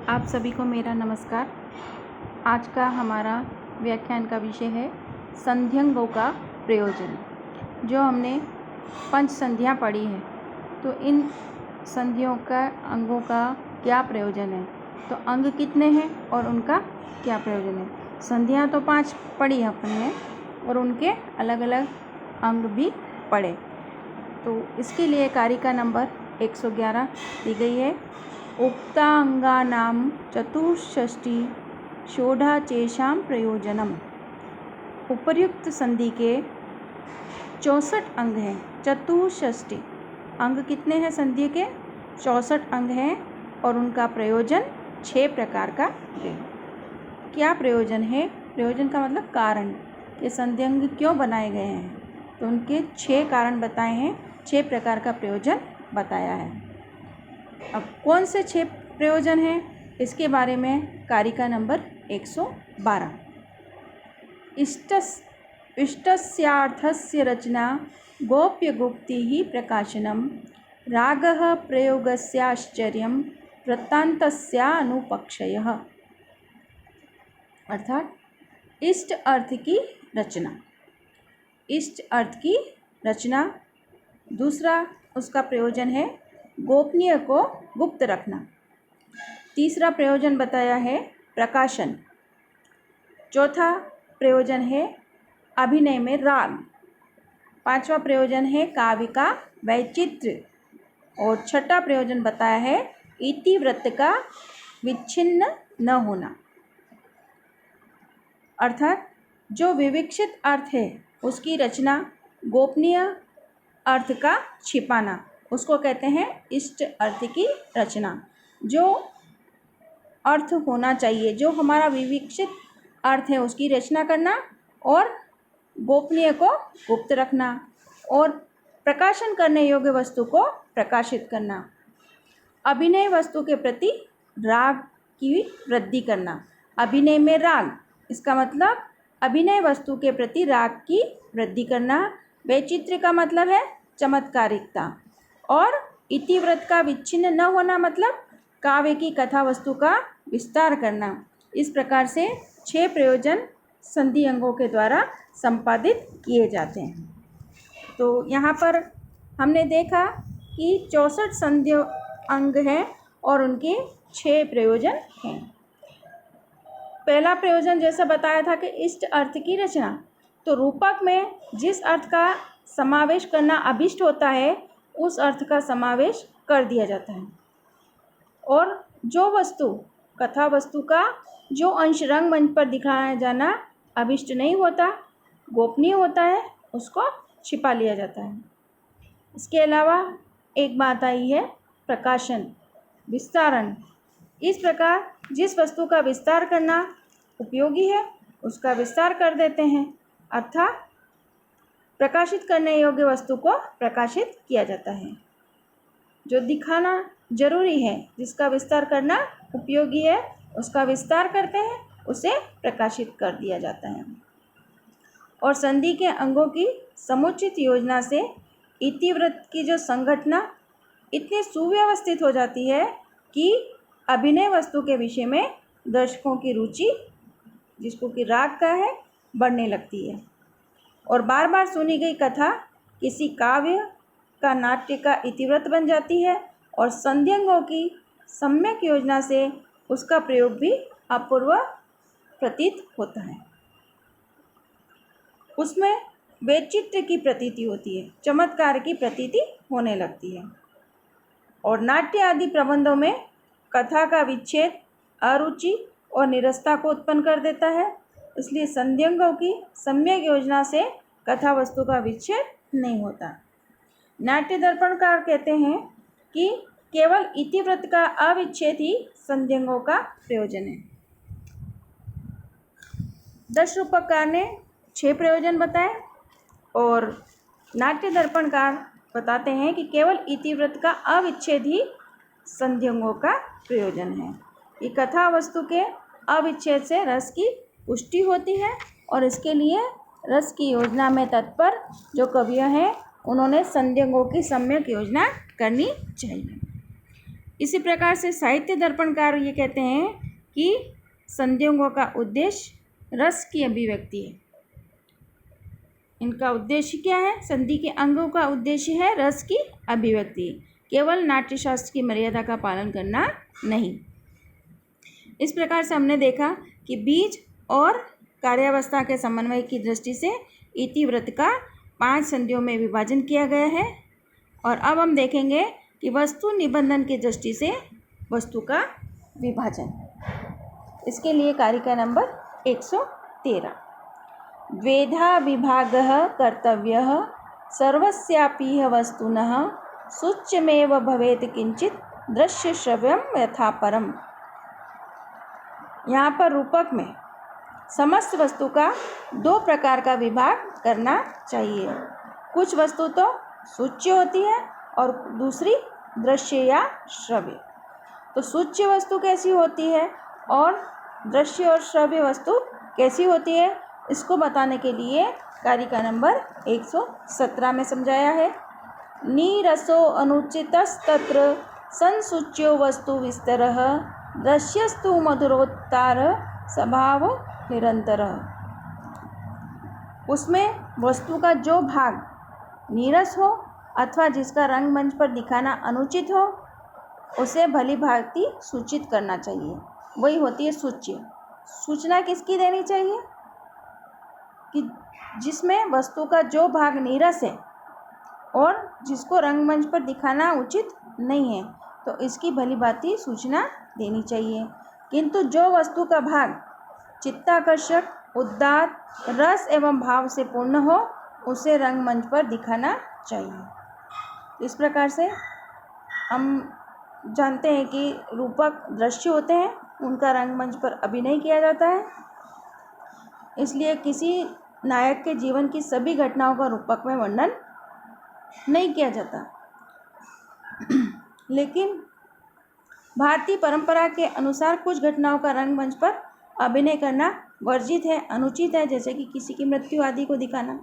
आप सभी को मेरा नमस्कार। आज का हमारा व्याख्यान का विषय है संध्यंगों का प्रयोजन। जो हमने पंच संधियाँ पढ़ी है, तो इन संधियों का अंगों का क्या प्रयोजन है, तो अंग कितने हैं और उनका क्या प्रयोजन है। संधियाँ तो 5 पढ़ी हमने और उनके अलग अलग अंग भी पढ़े। तो इसके लिए कारिका नंबर 111 दी गई है। उक्तांगानां चतुष्षष्टि षोडशेषां प्रयोजनम। उपर्युक्त संधि के 64 अंग हैं। चतुष्षष्टि अंग कितने हैं संधि के? 64 अंग हैं और उनका प्रयोजन 6 प्रकार का है। क्या प्रयोजन है? प्रयोजन का मतलब कारण, कि संधि अंग क्यों बनाए गए हैं, तो उनके 6 कारण बताए हैं। 6 प्रकार का प्रयोजन बताया है। अब कौन से 6 प्रयोजन हैं, इसके बारे में कारिका नंबर 112। इष्टस्यार्थस्य रचना गोप्यगुप्तिः प्रकाशनम रागः प्रयोगस्याश्चर्यं वृत्तान्तस्यानुपक्षयः। अर्थात इष्ट अर्थ की रचना, इष्ट अर्थ की रचना। दूसरा उसका प्रयोजन है गोपनीय को गुप्त रखना। तीसरा प्रयोजन बताया है प्रकाशन। चौथा प्रयोजन है अभिनय में राग। पांचवा प्रयोजन है काव्य का वैचित्र्य। और छठा प्रयोजन बताया है इतिवृत्त का विच्छिन्न न होना। अर्थात जो विवक्षित अर्थ है उसकी रचना, गोपनीय अर्थ का छिपाना, उसको कहते हैं इष्ट अर्थ की रचना। जो अर्थ होना चाहिए, जो हमारा विवक्षित अर्थ है, उसकी रचना करना और गोपनीय को गुप्त रखना और प्रकाशन करने योग्य वस्तु को प्रकाशित करना। अभिनय वस्तु के प्रति राग की वृद्धि करना। अभिनय में राग, इसका मतलब अभिनय वस्तु के प्रति राग की वृद्धि करना। वैचित्र्य का मतलब है चमत्कारिकता। और इतिवृत्त का विच्छिन्न न होना मतलब काव्य की कथा वस्तु का विस्तार करना। इस प्रकार से 6 प्रयोजन संधि अंगों के द्वारा संपादित किए जाते हैं। तो यहाँ पर हमने देखा कि 64 संधि अंग हैं और उनके 6 प्रयोजन हैं। पहला प्रयोजन जैसा बताया था कि इष्ट अर्थ की रचना, तो रूपक में जिस अर्थ का समावेश करना अभिष्ट होता है उस अर्थ का समावेश कर दिया जाता है। और जो वस्तु, कथा वस्तु का जो अंश रंगमंच पर दिखाया जाना अभिष्ट नहीं होता, गोपनीय होता है, उसको छिपा लिया जाता है। इसके अलावा एक बात आई है प्रकाशन, विस्तारण। इस प्रकार जिस वस्तु का विस्तार करना उपयोगी है उसका विस्तार कर देते हैं, अर्थात प्रकाशित करने योग्य वस्तु को प्रकाशित किया जाता है। जो दिखाना जरूरी है, जिसका विस्तार करना उपयोगी है, उसका विस्तार करते हैं, उसे प्रकाशित कर दिया जाता है। और संधि के अंगों की समुचित योजना से इतिवृत्त की जो संघटना इतनी सुव्यवस्थित हो जाती है कि अभिनय वस्तु के विषय में दर्शकों की रुचि, जिसको कि राग का है, बढ़ने लगती है। और बार बार सुनी गई कथा किसी काव्य का, नाट्य का इतिवृत्त बन जाती है और संध्यंगों की सम्यक योजना से उसका प्रयोग भी अपूर्व प्रतीत होता है। उसमें वैचित्र्य की प्रतीति होती है, चमत्कार की प्रतीति होने लगती है। और नाट्य आदि प्रबंधों में कथा का विच्छेद अरुचि और निरस्ता को उत्पन्न कर देता है। इसलिए संध्यंगों की सम्यक योजना से कथा वस्तु का विच्छेद नहीं होता। नाट्य दर्पणकार कहते हैं कि केवल इतिवृत्त का अविच्छेद ही संध्यंगों का प्रयोजन है। दश रूपककार ने 6 प्रयोजन बताए और नाट्य दर्पणकार बताते हैं कि केवल इतिवृत्त का अविच्छेद ही संध्यंगों का प्रयोजन है। ये कथा वस्तु के अविच्छेद से रस की पुष्टि होती है और इसके लिए रस की योजना में तत्पर जो कवि हैं उन्होंने संध्यंगों की सम्यक योजना करनी चाहिए। इसी प्रकार से साहित्य दर्पणकार ये कहते हैं कि संधियों का उद्देश्य रस की अभिव्यक्ति है। इनका उद्देश्य क्या है? संधि के अंगों का उद्देश्य है रस की अभिव्यक्ति, केवल नाट्यशास्त्र की मर्यादा का पालन करना नहीं। इस प्रकार से हमने देखा कि बीज और कार्यावस्था के समन्वय की दृष्टि से इतिवृत्त का 5 संधियों में विभाजन किया गया है। और अब हम देखेंगे कि वस्तु निबंधन की दृष्टि से वस्तु का विभाजन। इसके लिए कारिका नंबर 113। द्वेधा विभागः कर्तव्यः सर्वस्यापि वस्तुनः सूच्यमेव भवेत् किंचित दृश्य श्रव्यम यथा परम। यहाँ पर रूपक में समस्त वस्तु का 2 प्रकार का विभाग करना चाहिए। कुछ वस्तु तो सूच्य होती है और दूसरी दृश्य या श्रव्य। तो सूच्य वस्तु कैसी होती है और दृश्य और श्रव्य वस्तु कैसी होती है, इसको बताने के लिए कारिका नंबर 117 में समझाया है। नीरसो अनुचितस्तत्र संसूच्यो वस्तु विस्तरः दृश्यस्तु मधुरोत्तार स्वभाव निरंतरः। उसमें वस्तु का जो भाग नीरस हो अथवा जिसका रंगमंच पर दिखाना अनुचित हो, उसे भली भांति सूचित करना चाहिए, वही होती है सूच्य। सूचना किसकी देनी चाहिए? कि जिसमें वस्तु का जो भाग नीरस है और जिसको रंगमंच पर दिखाना उचित नहीं है, तो इसकी भली भांति सूचना देनी चाहिए। किंतु जो वस्तु का भाग चित्ताकर्षक, उदात्त, रस एवं भाव से पूर्ण हो, उसे रंगमंच पर दिखाना चाहिए। इस प्रकार से हम जानते हैं कि रूपक दृश्य होते हैं, उनका रंगमंच पर अभिनय किया जाता है। इसलिए किसी नायक के जीवन की सभी घटनाओं का रूपक में वर्णन नहीं किया जाता। लेकिन भारतीय परंपरा के अनुसार कुछ घटनाओं का रंगमंच पर अभिनय करना वर्जित है, अनुचित है, जैसे कि किसी की मृत्यु आदि को दिखाना।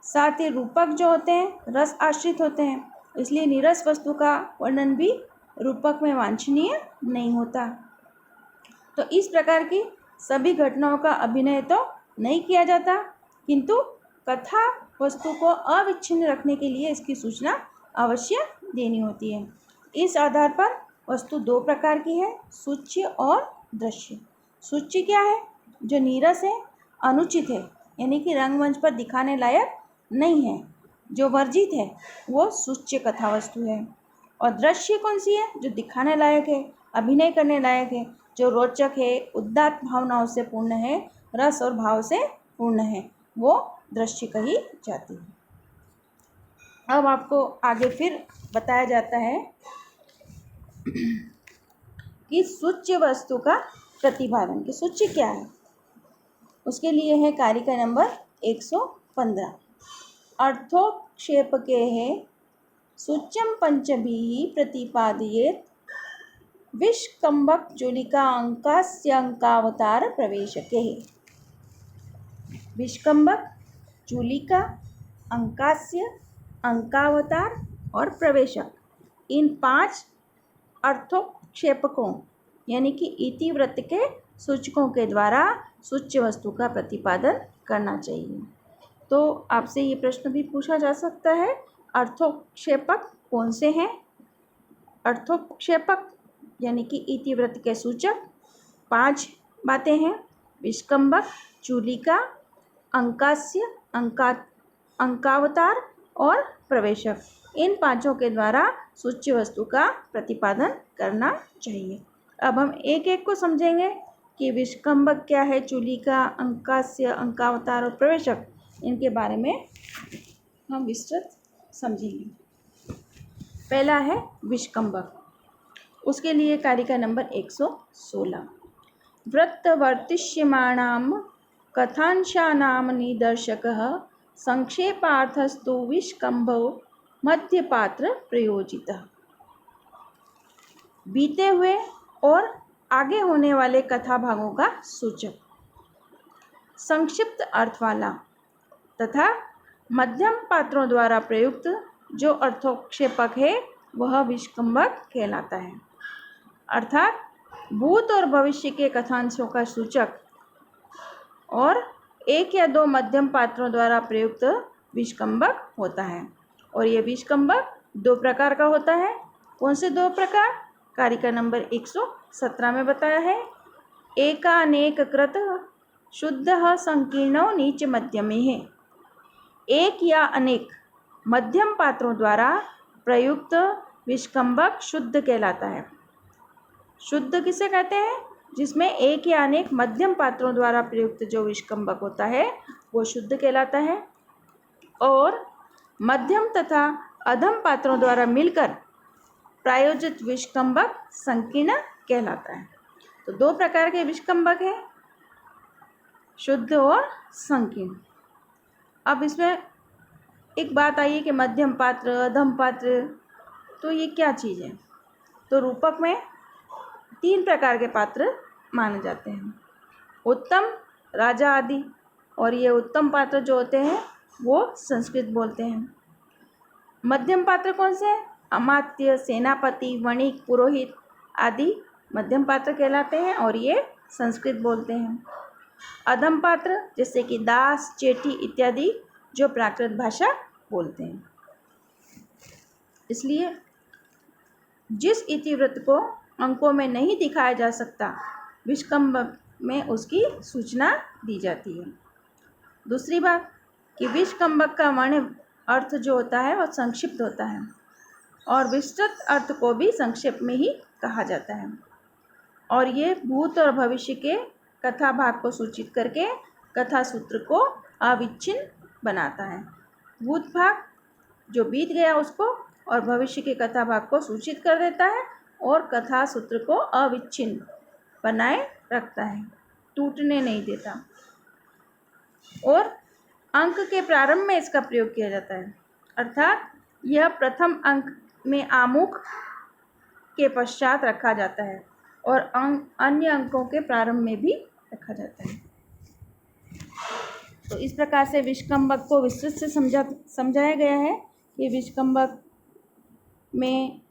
साथ ही रूपक जो होते हैं रस आश्रित होते हैं, इसलिए नीरस वस्तु का वर्णन भी रूपक में वांछनीय नहीं होता। तो इस प्रकार की सभी घटनाओं का अभिनय तो नहीं किया जाता, किंतु कथा वस्तु को अविच्छिन्न रखने के लिए इसकी सूचना अवश्य देनी होती है। इस आधार पर वस्तु 2 प्रकार की है, सूच्य और दृश्य। सूच्य क्या है? जो नीरस है, अनुचित है, यानी कि रंगमंच पर दिखाने लायक नहीं है। जो वर्जित है वो सूच्य कथा वस्तु है। और दृश्य कौन सी है? जो दिखाने लायक है, अभिनय करने लायक है, जो रोचक है, उदात्त भावनाओं से पूर्ण है, रस और भाव से पूर्ण है, वो दृश्य कही जाती है। अब आपको आगे फिर बताया जाता है कि सूच्य वस्तु का प्रतिपादन, कि सूच्य क्या है। उसके लिए है कारिका नंबर 115। अर्थोक्षेपके है सूच्यम पंचभिः प्रतिपादयेत् विष्कम्भक चूलिका अंकास्य अंकावतार प्रवेशके। विष्कम्भक, चूलिका, अंकास्य, अंकावतार और प्रवेशक, इन 5 अर्थोक्षेपकों यानी कि इतिवृत्त के सूचकों के द्वारा सूच्य वस्तु का प्रतिपादन करना चाहिए। तो आपसे ये प्रश्न भी पूछा जा सकता है, अर्थोक्षेपक कौन से हैं? अर्थोक्षेपक यानी कि इतिवृत्त के सूचक 5 बातें हैं। विष्कम्भक, चूलिका, अंकास्य, अंकावतार और प्रवेशक, इन 5 के द्वारा सूच्य वस्तु का प्रतिपादन करना चाहिए। अब हम एक एक को समझेंगे कि विष्कम्भक क्या है, चूलिका, अंकास्य, अंकावतार और प्रवेशक, इनके बारे में हम विस्तृत समझेंगे। पहला है विष्कम्भक। उसके लिए कारिका नंबर 116। वृत्तवर्तिष्यमाणां कथांशानां निदर्शकः संक्षेपार्थस्तु विष्कम्भो मध्यपात्र प्रयोजितः। बीते हुए और आगे होने वाले कथा भागों का सूचक, संक्षिप्त अर्थ वाला तथा मध्यम पात्रों द्वारा प्रयुक्त जो अर्थोक्षेपक है, वह विष्कंभक कहलाता है। अर्थात भूत और भविष्य के कथांशों का सूचक और एक या दो मध्यम पात्रों द्वारा प्रयुक्त विष्कंभक होता है। और ये विष्कंभक दो प्रकार का होता है। कौन से दो प्रकार? कारिका नंबर 117 में बताया है। एकानेक कृत शुद्ध संकीर्णो नीच मध्यमे है। एक या अनेक मध्यम पात्रों द्वारा प्रयुक्त विष्कंभक शुद्ध कहलाता है। शुद्ध किसे कहते हैं? जिसमें एक या अनेक मध्यम पात्रों द्वारा प्रयुक्त जो विष्कंभक होता है वो शुद्ध कहलाता है। और मध्यम तथा अधम पात्रों द्वारा मिलकर प्रायोजित विष्कंभक संकीर्ण कहलाता है। तो दो प्रकार के विष्कंभक हैं, शुद्ध और संकीर्ण। अब इसमें एक बात आई है कि मध्यम पात्र, अधम पात्र, तो ये क्या चीज़ है? तो रूपक में 3 प्रकार के पात्र माने जाते हैं, उत्तम, राजा आदि। और ये उत्तम पात्र जो होते हैं वो संस्कृत बोलते हैं। मध्यम पात्र कौन से हैं? अमात्य, सेनापति, वणिक, पुरोहित आदि मध्यम पात्र कहलाते हैं और ये संस्कृत बोलते हैं। अधम पात्र जैसे कि दास, चेटी इत्यादि जो प्राकृत भाषा बोलते हैं। इसलिए जिस इतिवृत्त को अंकों में नहीं दिखाया जा सकता, विष्कंभक में उसकी सूचना दी जाती है। दूसरी बात कि विष्कंभक का वर्ण अर्थ जो होता है वह संक्षिप्त होता है और विस्तृत अर्थ को भी संक्षेप में ही कहा जाता है। और ये भूत और भविष्य के कथा भाग को सूचित करके कथा सूत्र को अविच्छिन्न बनाता है। भूत भाग जो बीत गया उसको और भविष्य के कथा भाग को सूचित कर देता है और कथा सूत्र को अविच्छिन्न बनाए रखता है, टूटने नहीं देता। और अंक के प्रारंभ में इसका प्रयोग किया जाता है, अर्थात यह प्रथम अंक में आमुख के पश्चात रखा जाता है और अन्य अंकों के प्रारंभ में भी रखा जाता है। तो इस प्रकार से विष्कंभक को विस्तृत से समझाया गया है कि विष्कंभक में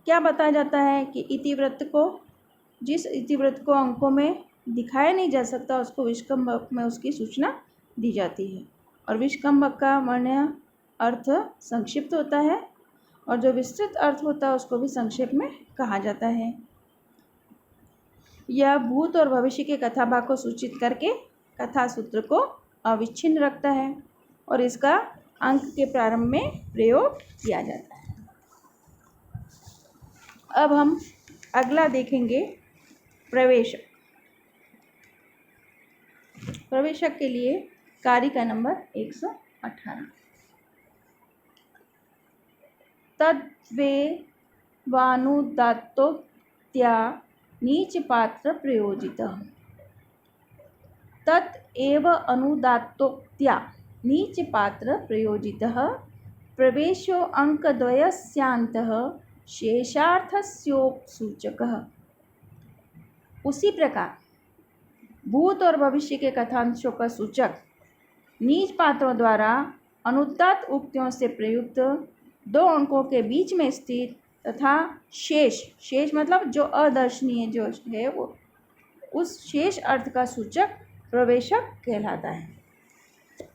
क्या बताया जाता है कि इतिवृत्त को, जिस इतिवृत्त को अंकों में दिखाया नहीं जा सकता उसको विष्कंभक में उसकी सूचना दी जाती है। और विष्कंभक का वर्ण अर्थ संक्षिप्त होता है और जो विस्तृत अर्थ होता है उसको भी संक्षेप में कहा जाता है। यह भूत और भविष्य के कथा भाग को सूचित करके कथा सूत्र को अविच्छिन्न रखता है और इसका अंक के प्रारंभ में प्रयोग किया जाता है। अब हम अगला देखेंगे प्रवेशक। प्रवेशक के लिए कारिका नंबर 118। तद्वे वानुदात्तोक्त्या नीच पात्र प्रयोजितः। तत् एव अनुदात्तोक्त्या नीच पात्र प्रयोजितः प्रवेशो अंकद्वयस्यान्तः शेषार्थस्योपसूचकः। उसी प्रकार भूत और भविष्य के कथांशों का सूचक नीच पात्रों द्वारा अनुदात्त उक्तियों से प्रयुक्त 2 अंकों के बीच में स्थित तथा शेष मतलब जो अदर्शनीय जो है वो उस शेष अर्थ का सूचक प्रवेशक कहलाता है।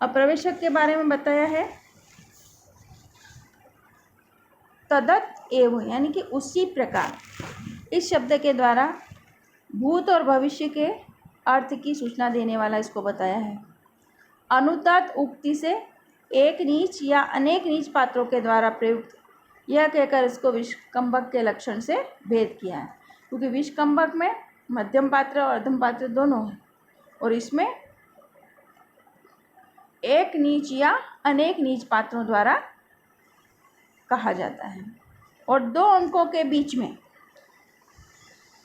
अब प्रवेशक के बारे में बताया है, तदत एव यानी कि उसी प्रकार। इस शब्द के द्वारा भूत और भविष्य के अर्थ की सूचना देने वाला इसको बताया है। अनुदात्त उक्ति से एक नीच या अनेक नीच पात्रों के द्वारा प्रयुक्त यह कहकर इसको विष्कंभक के लक्षण से भेद किया है, क्योंकि विष्कंभक में मध्यम पात्र और अधम पात्र दोनों हैं और इसमें एक नीच या अनेक नीच पात्रों द्वारा कहा जाता है। और 2 अंकों के बीच में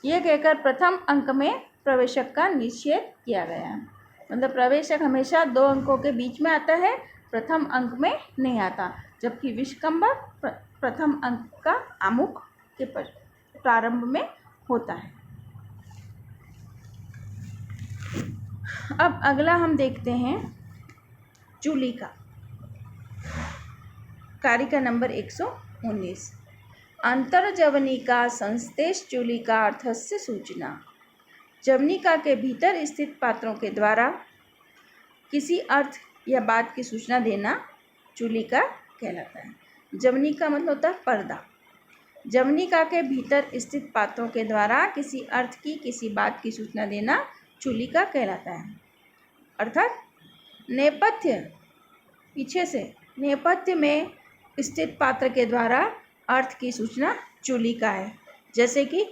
यह कहकर प्रथम अंक में प्रवेशक का निषेध किया गया है। मतलब प्रवेशक हमेशा 2 अंकों के बीच में आता है, प्रथम अंक में नहीं आता, जबकि विष्कंभक प्रथम अंक का आमुख के प्रारंभ में होता है। अब अगला हम देखते हैं चूलिका, कारिका नंबर 119। अंतर्जवनिका संस्तेश चूलिका अर्थस्य सूचना। जवनिका के भीतर स्थित पात्रों के द्वारा किसी अर्थ या बात की सूचना देना चूलिका कहलाता है। जवनिका मतलब होता है पर्दा। जवनिका के भीतर स्थित पात्रों के द्वारा किसी अर्थ की किसी बात की सूचना देना चूलिका कहलाता है। अर्थात नेपथ्य, पीछे से नेपथ्य में स्थित पात्र के द्वारा अर्थ की सूचना चूलिका है। जैसे कि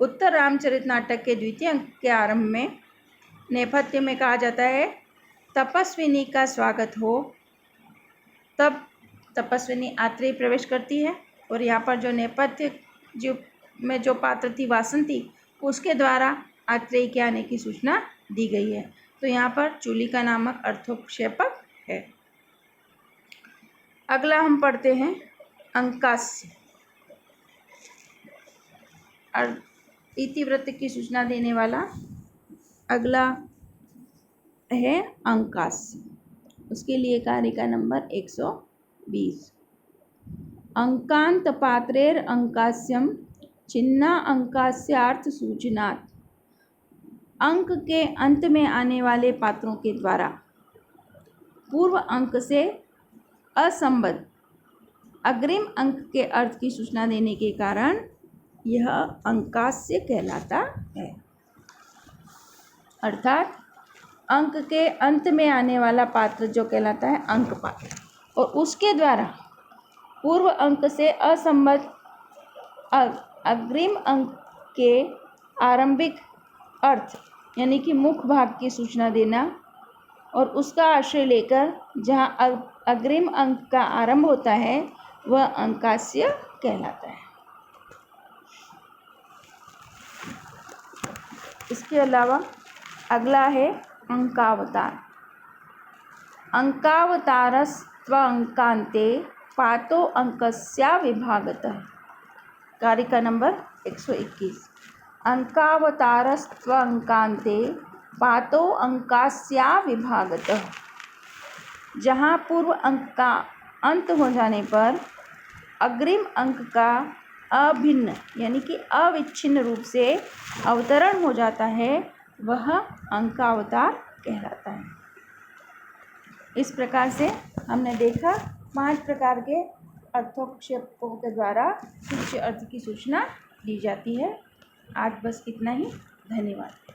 उत्तर रामचरित नाटक के द्वितीय अंक के आरंभ में नेपथ्य में कहा जाता है तपस्विनी का स्वागत हो, तब तपस्विनी आत्रेय प्रवेश करती है और यहाँ पर जो नेपथ्य जो पात्र थी वासंती, उसके द्वारा आत्रेय के आने की सूचना दी गई है। तो यहाँ पर चूलिका नामक अर्थोक्षेपक है। अगला हम पढ़ते हैं अंकास्य। इतिवृत्त की सूचना देने वाला अगला है अंकास्य। उसके लिए कारिका नंबर 120। अंकांत पात्रेर अंकास्यम चिन्ना अंकास्यार्थ सूचनात्। अंक के अंत में आने वाले पात्रों के द्वारा पूर्व अंक से असंबद्ध अग्रिम अंक के अर्थ की सूचना देने के कारण यह अंकास्य कहलाता है। अर्थात अंक के अंत में आने वाला पात्र जो कहलाता है अंक पात्र, और उसके द्वारा पूर्व अंक से असंबद्ध अग्रिम अंक के आरंभिक अर्थ यानी कि मुख्य भाग की सूचना देना, और उसका आश्रय लेकर जहाँ अग्रिम अंक का आरंभ होता है वह अंकास्य कहलाता है। इसके अलावा अगला है अंकावतार। अंकावतारस्त्वंकान्ते पातो अंकस्या विभागतः। कारिका नंबर 121। अंकावतारस्त्वंकान्ते पातो अंकास्या विभागतः। जहाँ पूर्व अंक का अंत हो जाने पर अग्रिम अंक का अभिन्न यानी कि अविच्छिन्न रूप से अवतरण हो जाता है, वह अंकावतार कहलाता है। इस प्रकार से हमने देखा 5 प्रकार के अर्थोक्षेपकों के द्वारा कुछ अर्थ की सूचना दी जाती है। आज बस इतना ही। धन्यवाद।